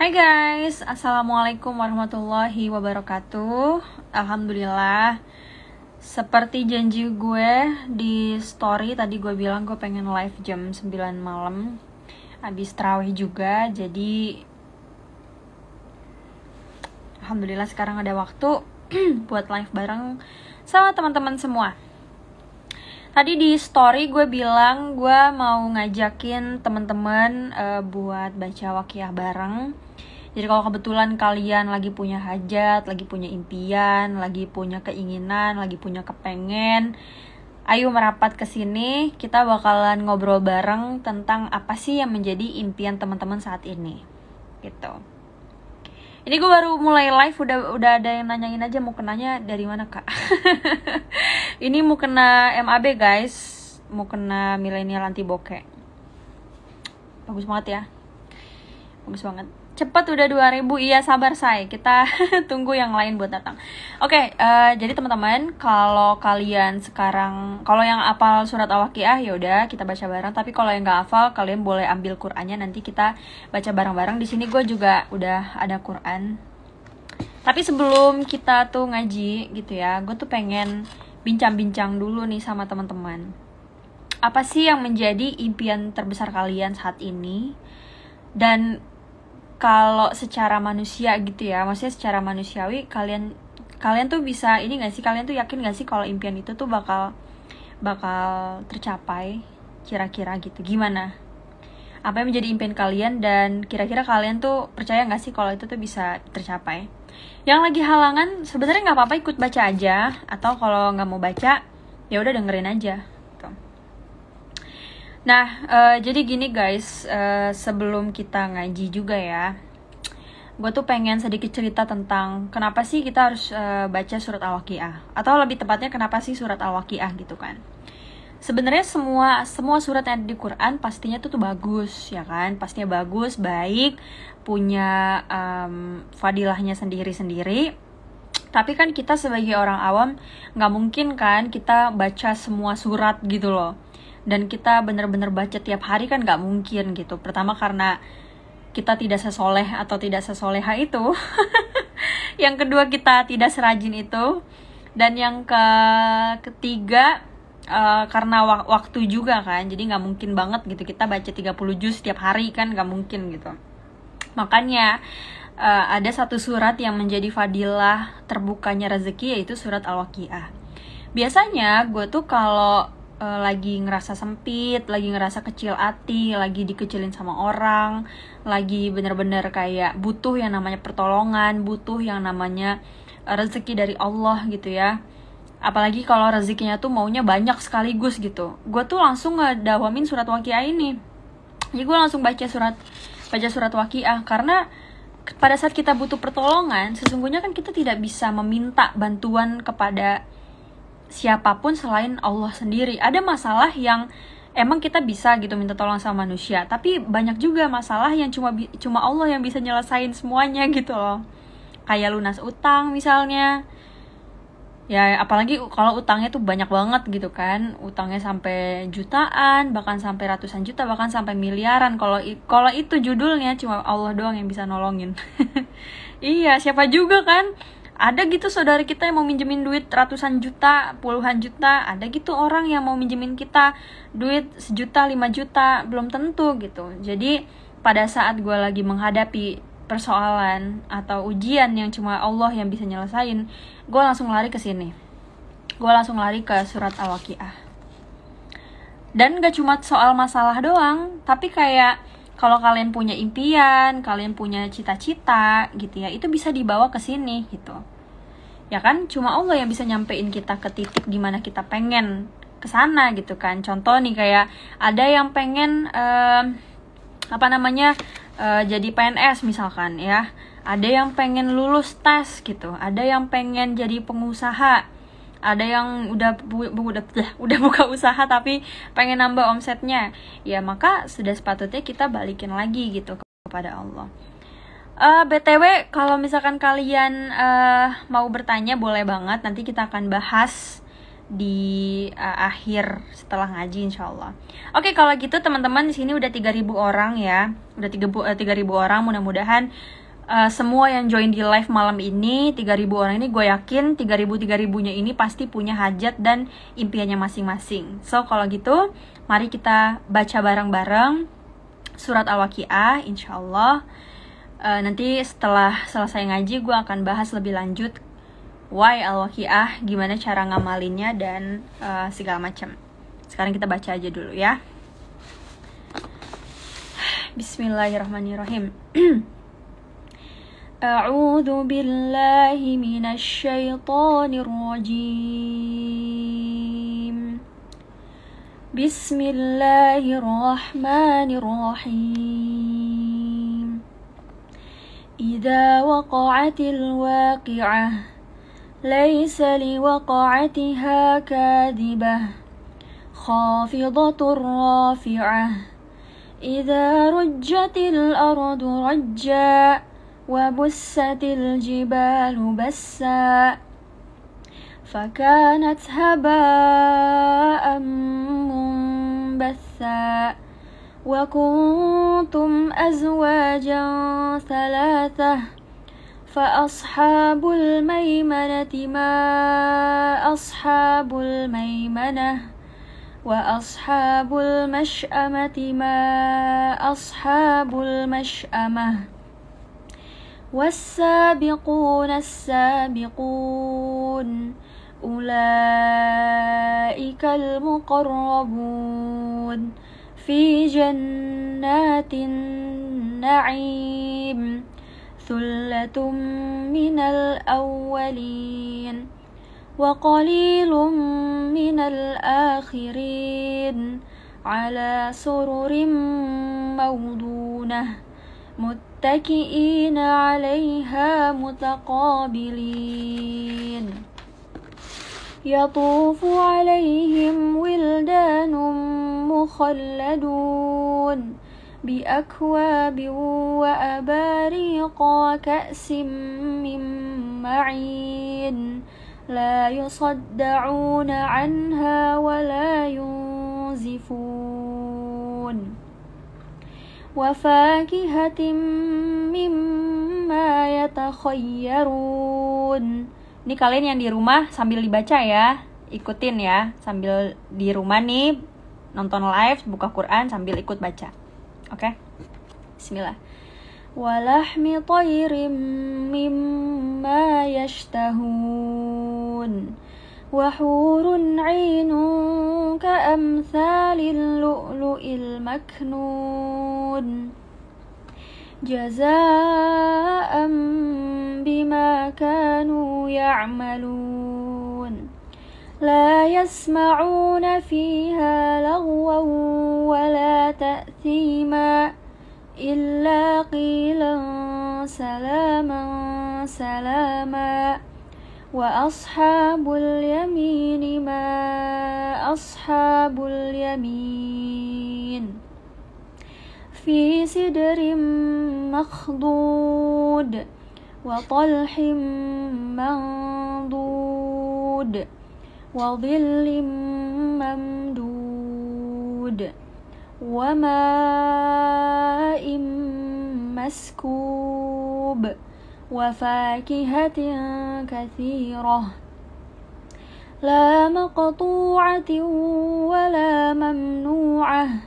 Hai guys, Assalamualaikum warahmatullahi wabarakatuh. Alhamdulillah, seperti janji gue di story tadi, gue bilang gue pengen live jam 9 malam habis tarawih juga. Jadi Alhamdulillah sekarang ada waktu buat live bareng sama teman-teman semua. Tadi di story gue bilang gue mau ngajakin teman-teman buat baca waqiah bareng. Jadi kalau kebetulan kalian lagi punya hajat, lagi punya impian, lagi punya keinginan, lagi punya kepengen, ayo merapat ke sini. Kita bakalan ngobrol bareng tentang apa sih yang menjadi impian teman-teman saat ini. Gitu. Ini gue baru mulai live, udah ada yang nanyain aja mau kenanya dari mana kak. Ini mau kena MAB guys, mau kena milenial anti bokeh. Bagus banget ya, bagus banget. Cepet udah 2000, iya sabar say, kita tunggu yang lain buat datang. Oke, jadi teman-teman, kalau kalian sekarang, kalau yang hafal surat Al-Waqiah ya udah kita baca bareng. Tapi kalau yang nggak hafal, kalian boleh ambil Qur'annya, nanti kita baca bareng-bareng. Di sini gue juga udah ada Qur'an. Tapi sebelum kita tuh ngaji gitu ya, gue tuh pengen bincang-bincang dulu nih sama teman-teman. Apa sih yang menjadi impian terbesar kalian saat ini? Dan kalau secara manusia gitu ya, maksudnya secara manusiawi, kalian tuh bisa ini nggak sih? Kalian tuh yakin nggak sih kalau impian itu tuh bakal tercapai? Kira-kira gitu. Gimana? Apa yang menjadi impian kalian, dan kira-kira kalian tuh percaya nggak sih kalau itu tuh bisa tercapai? Yang lagi halangan sebenarnya nggak apa-apa, ikut baca aja, atau kalau nggak mau baca ya udah dengerin aja. Nah, jadi gini guys, sebelum kita ngaji juga ya, gue tuh pengen sedikit cerita tentang kenapa sih kita harus baca surat Al-Waqiah, atau lebih tepatnya kenapa sih surat Al-Waqiah gitu kan. Sebenarnya semua surat yang ada di Quran pastinya tuh bagus ya kan, pastinya bagus, baik, punya fadilahnya sendiri-sendiri. Tapi kan kita sebagai orang awam nggak mungkin kan kita baca semua surat gitu loh. Dan kita bener-bener baca tiap hari kan nggak mungkin gitu. Pertama karena kita tidak sesoleh atau tidak sesoleha itu. Yang kedua kita tidak serajin itu. Dan yang ketiga karena waktu juga kan. Jadi nggak mungkin banget gitu kita baca 30 juz tiap hari kan, nggak mungkin gitu. Makanya ada satu surat yang menjadi fadilah terbukanya rezeki, yaitu surat Al-Waqiah. Biasanya gue tuh kalau lagi ngerasa sempit, lagi ngerasa kecil hati, lagi dikecilin sama orang, lagi bener-bener kayak butuh yang namanya pertolongan, butuh yang namanya rezeki dari Allah gitu ya. Apalagi kalau rezekinya tuh maunya banyak sekaligus gitu. Gue tuh langsung ngedawamin surat Waqiah ini. Jadi gue langsung baca surat Waqiah, karena pada saat kita butuh pertolongan, sesungguhnya kan kita tidak bisa meminta bantuan kepada siapapun selain Allah sendiri. Ada masalah yang emang kita bisa gitu minta tolong sama manusia, tapi banyak juga masalah yang cuma Allah yang bisa nyelesain semuanya gitu loh. Kayak lunas utang misalnya. Ya apalagi kalau utangnya tuh banyak banget gitu kan. Utangnya sampai jutaan, bahkan sampai ratusan juta, bahkan sampai miliaran. Kalau itu judulnya cuma Allah doang yang bisa nolongin. Iya, siapa juga kan? Ada gitu saudara kita yang mau minjemin duit ratusan juta, puluhan juta. Ada gitu orang yang mau minjemin kita duit 1 juta, 5 juta. Belum tentu gitu. Jadi pada saat gue lagi menghadapi persoalan atau ujian yang cuma Allah yang bisa nyelesain, gue langsung lari ke sini. Gue langsung lari ke surat Al-Waqiah. Dan gak cuma soal masalah doang, tapi kayak kalau kalian punya impian, kalian punya cita-cita gitu ya, itu bisa dibawa ke sini gitu. Ya kan, cuma Allah yang bisa nyampein kita ke titik dimana kita pengen kesana gitu kan. Contoh nih kayak ada yang pengen jadi PNS misalkan ya. Ada yang pengen lulus tes gitu. Ada yang pengen jadi pengusaha. Ada yang udah buka usaha tapi pengen nambah omsetnya. Ya maka sudah sepatutnya kita balikin lagi gitu kepada Allah. BTW kalau misalkan kalian mau bertanya boleh banget, nanti kita akan bahas di akhir setelah ngaji insyaallah. Oke, kalau gitu teman-teman di sini udah 3.000 orang ya. Udah 3.000 orang, mudah-mudahan semua yang join di live malam ini 3.000 orang ini gue yakin 3.000-nya ini pasti punya hajat dan impiannya masing-masing. So kalau gitu mari kita baca bareng-bareng surat Al-Waqiah insyaallah. Nanti setelah selesai ngaji gue akan bahas lebih lanjut why Al-Waqiah, gimana cara ngamalinnya dan segala macam. Sekarang kita baca aja dulu ya. Bismillahirrahmanirrahim. A'udzu billahi minasy syaithanir rajim. Bismillahirrahmanirrahim. Idza waqa'atil waqi'ah ليس لوقعتها كاذبة خافضة رافعة إذا رجت الأرض رجا وبست الجبال بسا فكانت هباء منبثا وكنتم أزواجا ثلاثة فأصحاب الميمنة ما أصحاب الميمنة وأصحاب المشأمة ما أصحاب المشأمة والسابقون السابقون أولئك المقربون في جنات النعيم ثلة من الأولين وقليل من الآخرين على سرر موضونة متكئين عليها متقابلين يطوف عليهم ولدان مخلدون بأكواب وأباريق وكأس من معين لا يصدعون عنها ولا ينزفون وفاكهة مما يتخيرون. Ini kalian yang di rumah sambil dibaca ya, ikutin ya, sambil di rumah nih nonton live, buka Quran sambil ikut baca. Oke? Bismillah. Walahmi tayrim mimma yashtahun wahurun 'ainun ka'amthalil lu'lu'il maknun jazaa'an bima kanu ya'malun la yasma'una fiha lagwan wala ta'thima illa qilan salaman salama wa ashabul yamin ma ashabul yamin fi sidrin makhdud wa talhim mandud wa dhillim mamdud wa ma'in maskub wa fakihatin kathirah la maqtu'atin wa la mamnu'ah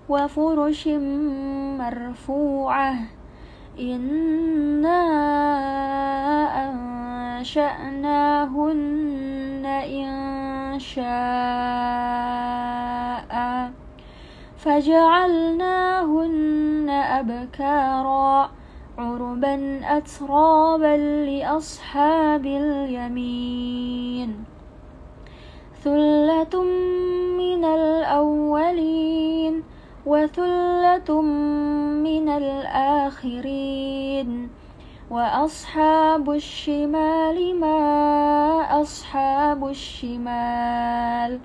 wa furushin marfu'ah inna ansha'nahunna insha'a فجعلناهن أبكارا عربا أترابا لأصحاب اليمين ثلة من الأولين وثلة من الآخرين وأصحاب الشمال ما أصحاب الشمال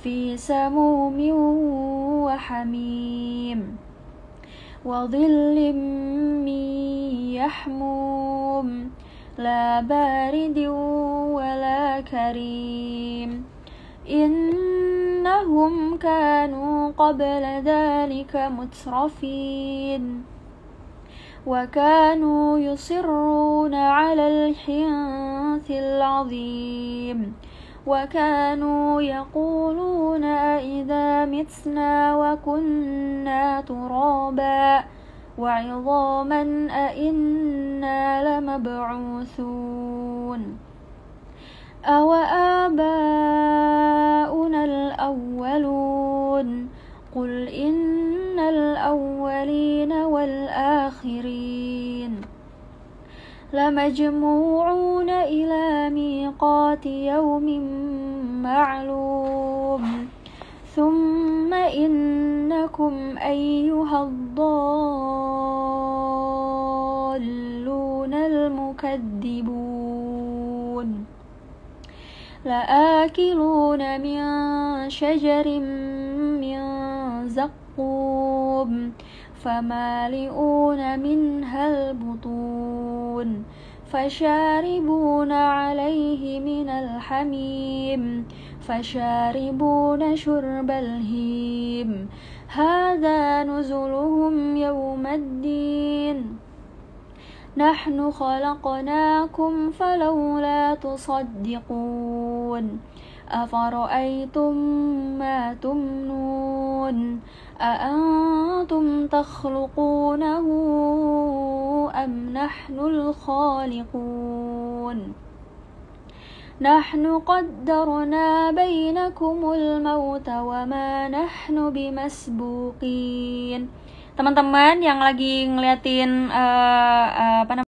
في سموم وحميم وظل من يحموم لا بارد ولا كريم إنهم كانوا قبل ذلك مترفين وكانوا يصرون على الحنث العظيم وكانوا يقولون أئذا متنا وكنا ترابا وعظاما أئنا لمبعوثون أوآباؤنا الأولون قل إن الأولين والآخرين لمجموعون إلى ميقات يوم معلوم ثم إنكم أيها الضالون المكذبون لآكلون من شجر من زقوم فمالئون منها البطون فشاربون عليه من الحميم فشاربون شرب الهيم هذا نزلهم يوم الدين نحن خلقناكم فلولا تصدقون أفرأيتم ما تمنون أأنتم تخلقونه أم نحن الخالقون نحن قدرنا بينكم الموت وما نحن بمسبوقين. Teman-teman yang lagi ngeliatin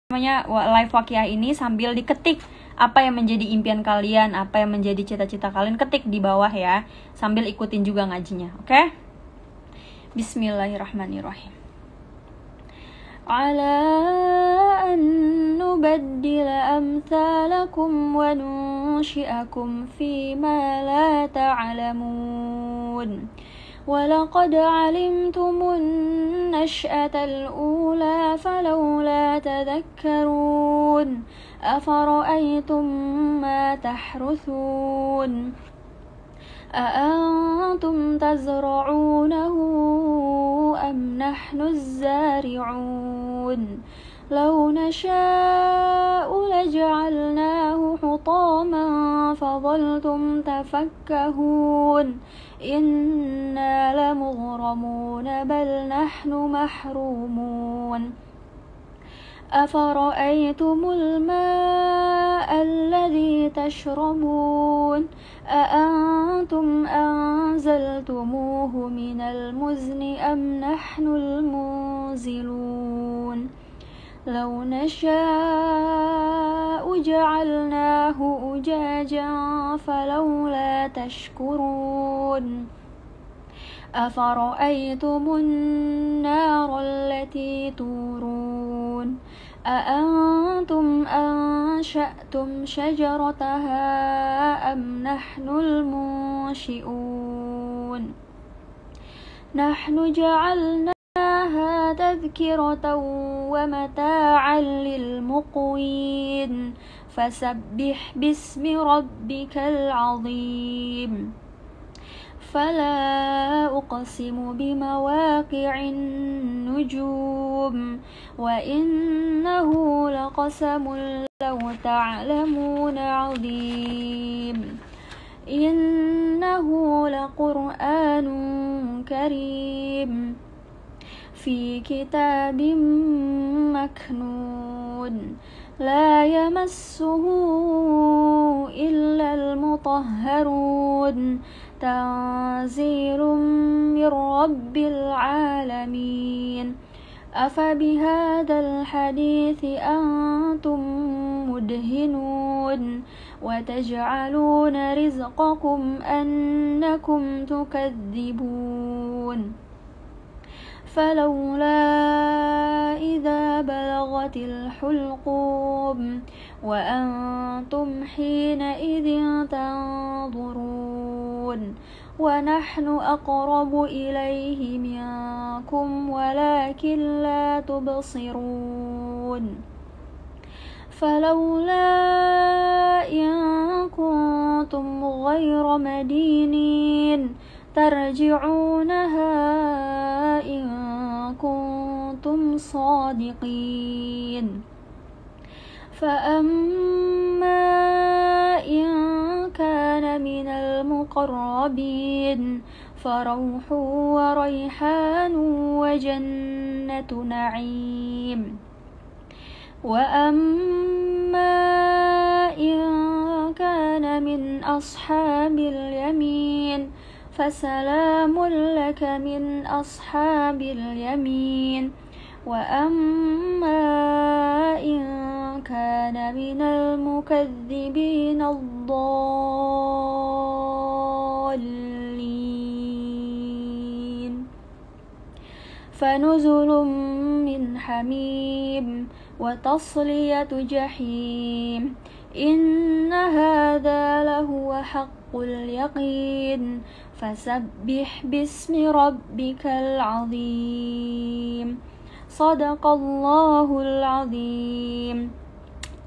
live Waqiah ini sambil diketik apa yang menjadi impian kalian, apa yang menjadi cita-cita kalian, ketik di bawah ya, sambil ikutin juga ngajinya, oke? Bismillahirrahmanirrahim. Ala an nubaddila amthalakum wa nunshi'akum fima la ta'lamun. ولقد علمتم النشأة الأولى فلولا تذكرون أفرأيتم ما تحرثون أأنتم تزرعونه أم نحن الزارعون لو نشاء لجعلناه حطاما فظلتم تفكهون إنا لمغرمون بل نحن محرومون أفرأيتم الماء الذي تشربون أأنتم أنزلتموه من المزن أم نحن المنزلون لو نشاء جعلناه أجاجا فلولا تشكرون أفرأيتم النار التي تورون أأنتم أنشأتم شجرتها أم نحن المنشئون نحن جعلناها تذكرة ومتاعا للمقوين فسبح باسم ربك العظيم فلا أقسم بمواقع النجوم وإنه لقسم لو تعلمون عظيم إنه لقرآن كريم في كتاب مكنون لا يمسه إلا المطهرون تنزيل من رب العالمين أفبهذا الحديث أنتم مدهنون وتجعلون رزقكم أنكم تكذبون فلولا إذا بلغت الحلقوم وأنتم حينئذ تنظرون ونحن أقرب إليه منكم ولكن لا تبصرون فلولا إن كنتم غير مدينين ترجعونها إن كنتم صادقين فأما إن كان من المقربين فروح وريحان وجنة نعيم وأما إن كان من أصحاب اليمين فسلام لك من أصحاب اليمين وأما إن كان من المكذبين الضالين فنزل من حميم وتصلية جحيم إن هذا لهو حق اليقين فسبح باسم ربك العظيم Sadaqallahul azim.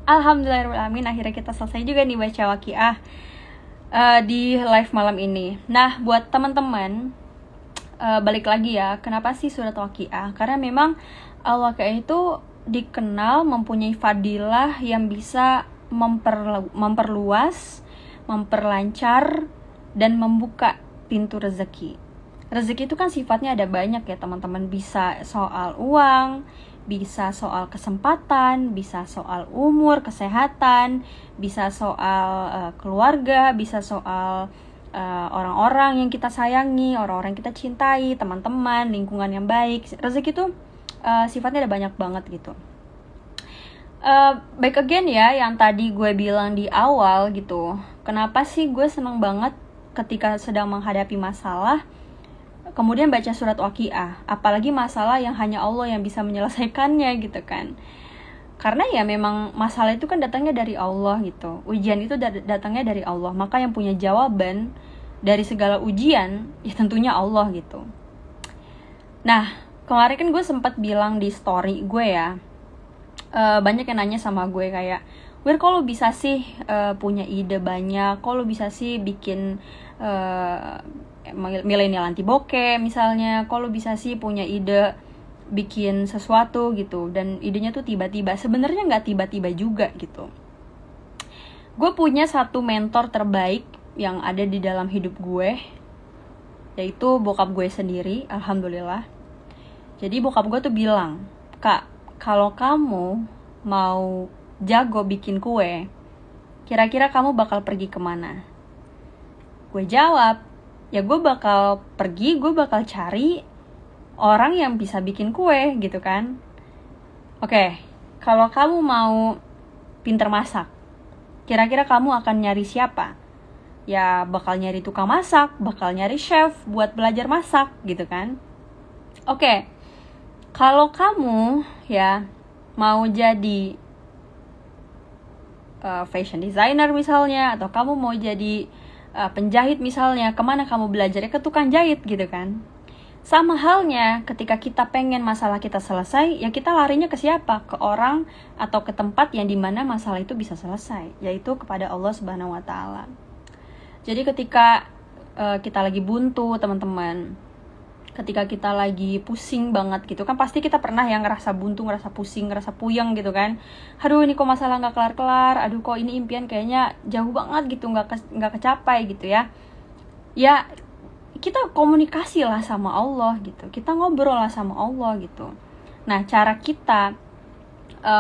Alhamdulillahirrahmanirrahim. Akhirnya kita selesai juga nih baca waqiah di live malam ini. Nah, buat teman-teman, balik lagi ya, kenapa sih surat waqiah? Karena memang al-waqiah itu dikenal mempunyai fadilah yang bisa memperluas, memperlancar, dan membuka pintu rezeki. Rezeki itu kan sifatnya ada banyak ya teman-teman. Bisa soal uang, bisa soal kesempatan, bisa soal umur, kesehatan, bisa soal keluarga, bisa soal orang-orang yang kita sayangi, orang-orang yang kita cintai, teman-teman, lingkungan yang baik. Rezeki itu sifatnya ada banyak banget gitu. Back again ya, yang tadi gue bilang di awal gitu. Kenapa sih gue seneng banget ketika sedang menghadapi masalah kemudian baca surat waqiah, apalagi masalah yang hanya Allah yang bisa menyelesaikannya gitu kan. Karena ya memang masalah itu kan datangnya dari Allah gitu. Ujian itu datangnya dari Allah. Maka yang punya jawaban dari segala ujian ya tentunya Allah gitu. Nah, kemarin kan gue sempat bilang di story gue ya, banyak yang nanya sama gue kayak, "Wir, kok lo bisa sih punya ide banyak? Kok lo bisa sih bikin milenial anti bokeh misalnya, kalau bisa sih punya ide bikin sesuatu gitu, dan idenya tuh tiba-tiba." Sebenarnya nggak tiba-tiba juga gitu. Gue punya satu mentor terbaik yang ada di dalam hidup gue, yaitu bokap gue sendiri, alhamdulillah. Jadi bokap gue tuh bilang, "Kak, kalau kamu mau jago bikin kue, kira-kira kamu bakal pergi kemana?" Gue jawab, ya gue bakal pergi, gue bakal cari orang yang bisa bikin kue gitu kan. Oke, kalau kamu mau pinter masak, kira-kira kamu akan nyari siapa? Ya bakal nyari tukang masak, bakal nyari chef buat belajar masak gitu kan. Oke, kalau kamu ya mau jadi fashion designer misalnya, atau kamu mau jadi penjahit misalnya, kemana kamu belajarnya? Ke tukang jahit gitu kan. Sama halnya ketika kita pengen masalah kita selesai, ya kita larinya ke siapa? Ke orang atau ke tempat yang dimana masalah itu bisa selesai, yaitu kepada Allah Subhanahu wa Ta'ala. Jadi ketika kita lagi buntu teman-teman, ketika kita lagi pusing banget gitu kan, pasti kita pernah yang ngerasa buntu, ngerasa pusing, ngerasa puyeng gitu kan. Aduh, ini kok masalah nggak kelar-kelar, aduh kok ini impian kayaknya jauh banget gitu, nggak kecapai gitu ya. Ya kita komunikasi lah sama Allah gitu, kita ngobrol lah sama Allah gitu. Nah, cara kita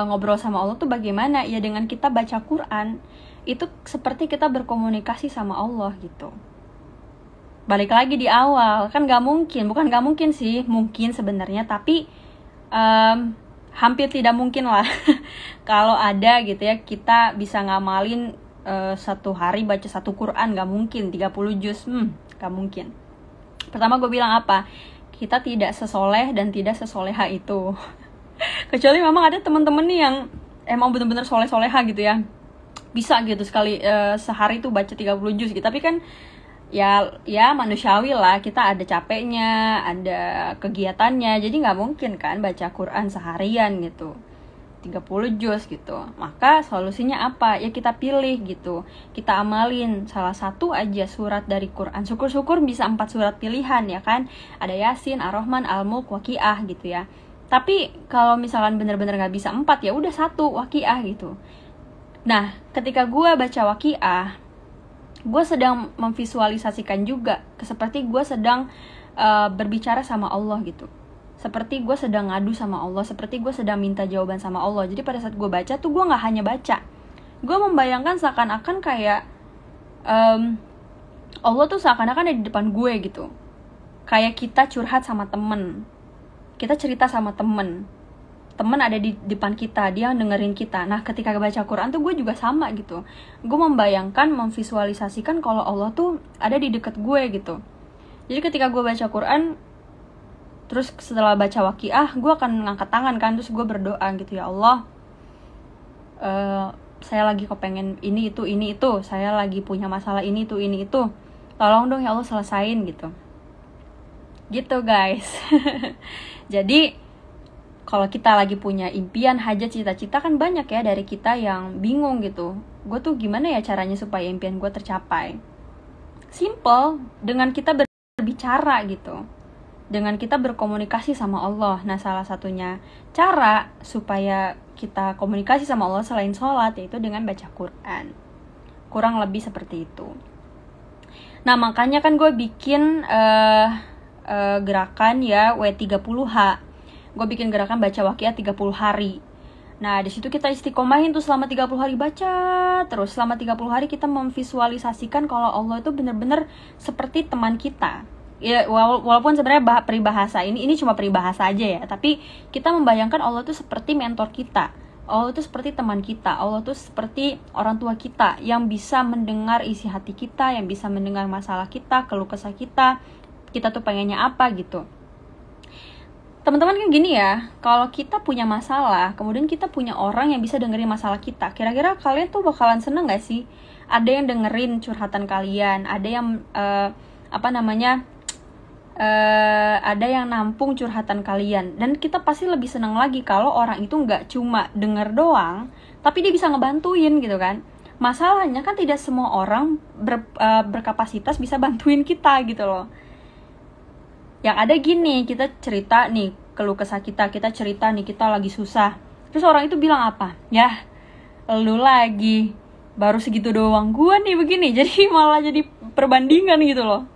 ngobrol sama Allah tuh bagaimana? Ya dengan kita baca Quran, itu seperti kita berkomunikasi sama Allah gitu. Balik lagi di awal, kan bukan gak mungkin sih, mungkin sebenarnya, tapi hampir tidak mungkin lah kalau ada gitu ya, kita bisa ngamalin satu hari baca satu Quran, gak mungkin, 30 juz, gak mungkin. Pertama gue bilang apa? Kita tidak sesoleh dan tidak sesoleha itu. Kecuali memang ada teman-teman nih yang emang benar-benar soleh-soleha gitu ya, bisa gitu sekali sehari tuh baca 30 juz gitu. Tapi kan ya manusiawi lah, kita ada capeknya, ada kegiatannya, jadi nggak mungkin kan baca Quran seharian gitu. 30 juz gitu. Maka solusinya apa? Ya kita pilih gitu. Kita amalin salah satu aja surat dari Quran. Syukur-syukur bisa 4 surat pilihan ya kan. Ada Yasin, Ar-Rahman, Al-Mulk, Waqiah gitu ya. Tapi kalau misalkan bener-bener gak bisa 4, ya udah 1 Waqiah gitu. Nah, ketika gue baca Waqiah, gue sedang memvisualisasikan juga seperti gue sedang berbicara sama Allah gitu. Seperti gue sedang ngadu sama Allah, seperti gue sedang minta jawaban sama Allah. Jadi pada saat gue baca tuh gue gak hanya baca, gue membayangkan seakan-akan kayak Allah tuh seakan-akan ada di depan gue gitu. Kayak kita curhat sama temen, kita cerita sama temen ada di depan kita, dia dengerin kita. Nah ketika baca Quran tuh gue juga sama gitu. Gue membayangkan, memvisualisasikan kalau Allah tuh ada di deket gue gitu. Jadi ketika gue baca Quran, terus setelah baca Waqiah, gue akan ngangkat tangan kan, terus gue berdoa gitu, ya Allah, saya lagi kepengen ini itu, saya lagi punya masalah ini itu, tolong dong ya Allah selesain gitu guys. Jadi kalau kita lagi punya impian, hajat, cita-cita, kan banyak ya dari kita yang bingung gitu. Gue tuh gimana ya caranya supaya impian gue tercapai? Simple, dengan kita berbicara gitu, dengan kita berkomunikasi sama Allah. Nah salah satunya cara supaya kita komunikasi sama Allah selain sholat, yaitu dengan baca Quran. Kurang lebih seperti itu. Nah makanya kan gue bikin gerakan ya W30H. Gue bikin gerakan baca Waqiah 30 hari. Nah di situ kita istiqomahin tuh selama 30 hari baca terus. Selama 30 hari kita memvisualisasikan kalau Allah itu benar-benar seperti teman kita. Ya walaupun sebenarnya peribahasa ini cuma peribahasa aja ya, tapi kita membayangkan Allah itu seperti mentor kita, Allah itu seperti teman kita, Allah itu seperti orang tua kita yang bisa mendengar isi hati kita, yang bisa mendengar masalah kita, keluh kesah kita tuh pengennya apa gitu. Teman-teman kan gini ya, kalau kita punya masalah, kemudian kita punya orang yang bisa dengerin masalah kita, kira-kira kalian tuh bakalan seneng gak sih? Ada yang dengerin curhatan kalian, ada yang ada yang nampung curhatan kalian. Dan kita pasti lebih senang lagi kalau orang itu gak cuma denger doang, tapi dia bisa ngebantuin gitu kan. Masalahnya kan tidak semua orang berkapasitas bisa bantuin kita gitu loh. Yang ada gini, kita cerita nih keluh kesah kita cerita nih kita lagi susah, terus orang itu bilang apa? Ya, lu lagi, baru segitu doang, gua nih begini. Jadi malah jadi perbandingan gitu loh.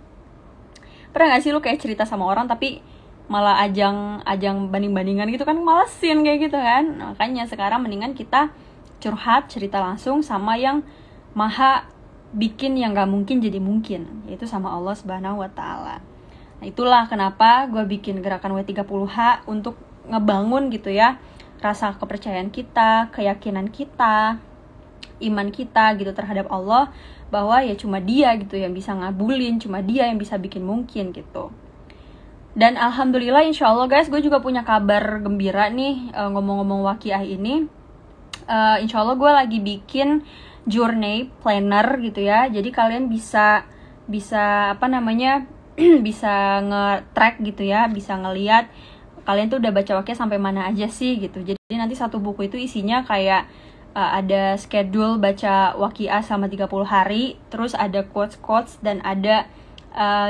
Pernah gak sih lu kayak cerita sama orang tapi malah ajang banding-bandingan gitu kan, malesin kayak gitu kan. Makanya sekarang mendingan kita curhat, cerita langsung sama yang maha bikin yang gak mungkin jadi mungkin, yaitu sama Allah Subhanahu wa Ta'ala. Nah itulah kenapa gue bikin gerakan W30H, untuk ngebangun gitu ya rasa kepercayaan kita, keyakinan kita, iman kita gitu terhadap Allah, bahwa ya cuma dia gitu yang bisa ngabulin, cuma dia yang bisa bikin mungkin gitu. Dan alhamdulillah insyaallah guys, gue juga punya kabar gembira nih, ngomong-ngomong Waqiah ini. Insyaallah gue lagi bikin journey planner gitu ya. Jadi kalian bisa bisa nge-track gitu ya, bisa ngelihat kalian tuh udah baca Waqiah sampai mana aja sih gitu. Jadi nanti satu buku itu isinya kayak ada schedule baca Waqiah selama 30 hari, terus ada quotes dan ada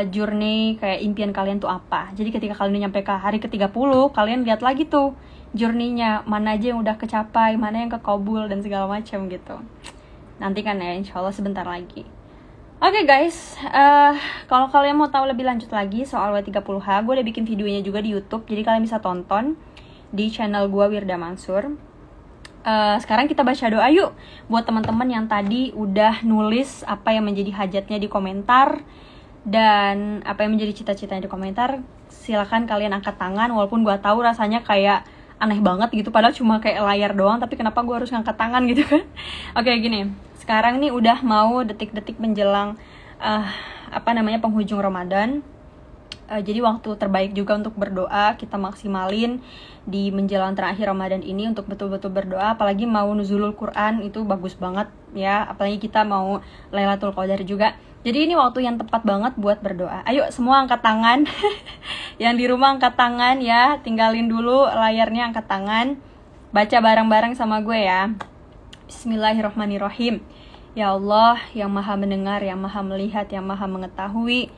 journey kayak impian kalian tuh apa. Jadi ketika kalian nyampe ke hari ke-30, kalian lihat lagi tuh journey-nya, mana aja yang udah kecapai, mana yang kekabul dan segala macam gitu. Nanti kan ya insyaallah sebentar lagi. Oke guys, kalau kalian mau tahu lebih lanjut lagi soal W30H, gue udah bikin videonya juga di YouTube, jadi kalian bisa tonton di channel gue Wirda Mansur. Sekarang kita baca doa yuk, buat teman-teman yang tadi udah nulis apa yang menjadi hajatnya di komentar dan apa yang menjadi cita-citanya di komentar. Silakan kalian angkat tangan, walaupun gue tahu rasanya kayak aneh banget gitu, padahal cuma kayak layar doang, tapi kenapa gue harus ngangkat tangan gitu kan. Oke, gini, sekarang nih udah mau detik-detik menjelang penghujung Ramadan. Jadi waktu terbaik juga untuk berdoa, kita maksimalin di menjelang terakhir Ramadan ini untuk betul-betul berdoa. Apalagi mau nuzulul Quran, itu bagus banget ya, apalagi kita mau Lailatul Qadar juga. Jadi ini waktu yang tepat banget buat berdoa. Ayo semua angkat tangan. Yang di rumah angkat tangan ya, tinggalin dulu layarnya, angkat tangan. Baca bareng-bareng sama gue ya. Bismillahirrahmanirrahim. Ya Allah yang maha mendengar, yang maha melihat, yang maha mengetahui,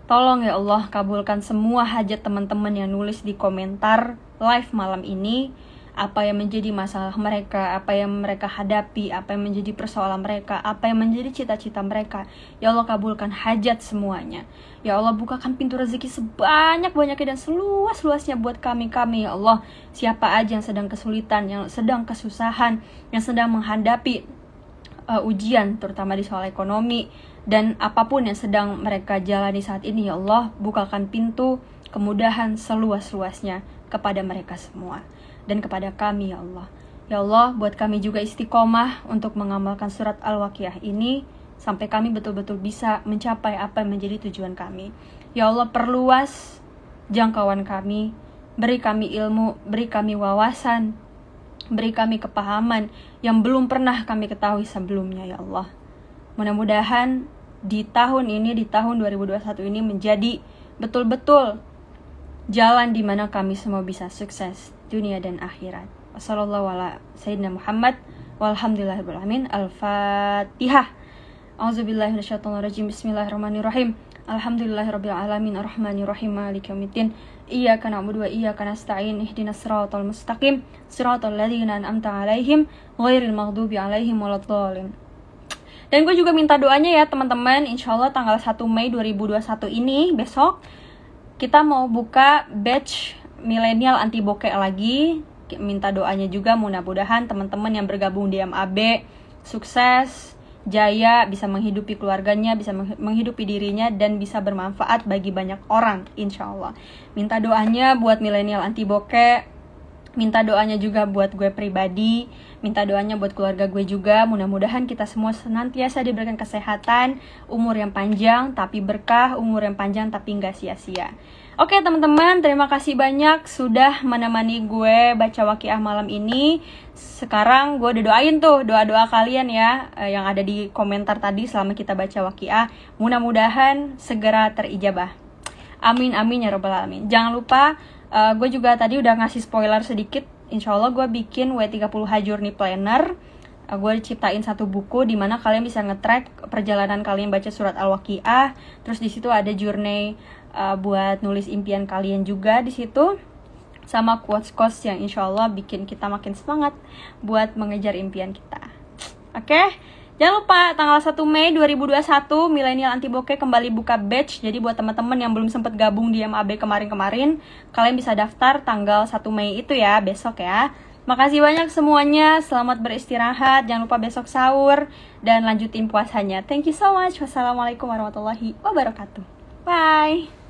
tolong ya Allah kabulkan semua hajat teman-teman yang nulis di komentar live malam ini. Apa yang menjadi masalah mereka, apa yang mereka hadapi, apa yang menjadi persoalan mereka, apa yang menjadi cita-cita mereka. Ya Allah kabulkan hajat semuanya. Ya Allah bukakan pintu rezeki sebanyak-banyaknya dan seluas-luasnya buat kami ya Allah. Siapa aja yang sedang kesulitan, yang sedang kesusahan, yang sedang menghadapi ujian terutama di soal ekonomi dan apapun yang sedang mereka jalani saat ini, ya Allah bukakan pintu kemudahan seluas-luasnya kepada mereka semua dan kepada kami ya Allah. Ya Allah buat kami juga istiqomah untuk mengamalkan surat Al-Waqiah ini sampai kami betul-betul bisa mencapai apa yang menjadi tujuan kami. Ya Allah perluas jangkauan kami, beri kami ilmu, beri kami wawasan, beri kami kepahaman yang belum pernah kami ketahui sebelumnya ya Allah. Mudah-mudahan di tahun ini, di tahun 2021 ini menjadi betul-betul jalan di mana kami semua bisa sukses dunia dan akhirat. Wassalamualaikum walhamdulillahirabbil alamin. Al-Fatihah. A'udzubillahi minasyaitonirrajim. Bismillahirrahmanirrahim. Alhamdulillahirabbil alamin arrahmanirrahim maliki yaumiddin. Iyyaka na'budu wa iyyaka nasta'in. Ihdinas siratal mustaqim. Siratal ladzina an'amta 'alaihim ghairil maghdubi 'alaihim waladdallin. Dan gue juga minta doanya ya teman-teman. Insyaallah tanggal 1 Mei 2021 ini besok kita mau buka batch milenial anti bokeh lagi. Minta doanya juga mudah-mudahan teman-teman yang bergabung di MAB sukses, jaya, bisa menghidupi keluarganya, bisa menghidupi dirinya, dan bisa bermanfaat bagi banyak orang, insya Allah. Minta doanya buat milenial anti bokeh, minta doanya juga buat gue pribadi, minta doanya buat keluarga gue juga. Mudah-mudahan kita semua senantiasa diberikan kesehatan, umur yang panjang tapi berkah, umur yang panjang tapi nggak sia-sia. Oke teman-teman, terima kasih banyak sudah menemani gue baca waqiah malam ini. Sekarang gue udah doain tuh doa-doa kalian ya, yang ada di komentar tadi selama kita baca waqiah. Mudah-mudahan segera terijabah. Amin amin ya robbal alamin. Jangan lupa, gue juga tadi udah ngasih spoiler sedikit. Insya Allah gue bikin W30H Journey Planner. Gue ciptain satu buku di mana kalian bisa nge-track perjalanan kalian baca surat Al-Waqiah. Terus di situ ada journey buat nulis impian kalian juga di situ, sama quotes-quotes yang insya Allah bikin kita makin semangat buat mengejar impian kita. Oke? Jangan lupa tanggal 1 Mei 2021 Milenial Anti Bokeh kembali buka batch. Jadi buat teman-teman yang belum sempat gabung di MAB kemarin-kemarin, kalian bisa daftar tanggal 1 Mei itu ya, besok ya. Makasih banyak semuanya, selamat beristirahat, jangan lupa besok sahur dan lanjutin puasanya. Thank you so much. Wassalamualaikum warahmatullahi wabarakatuh. Bye.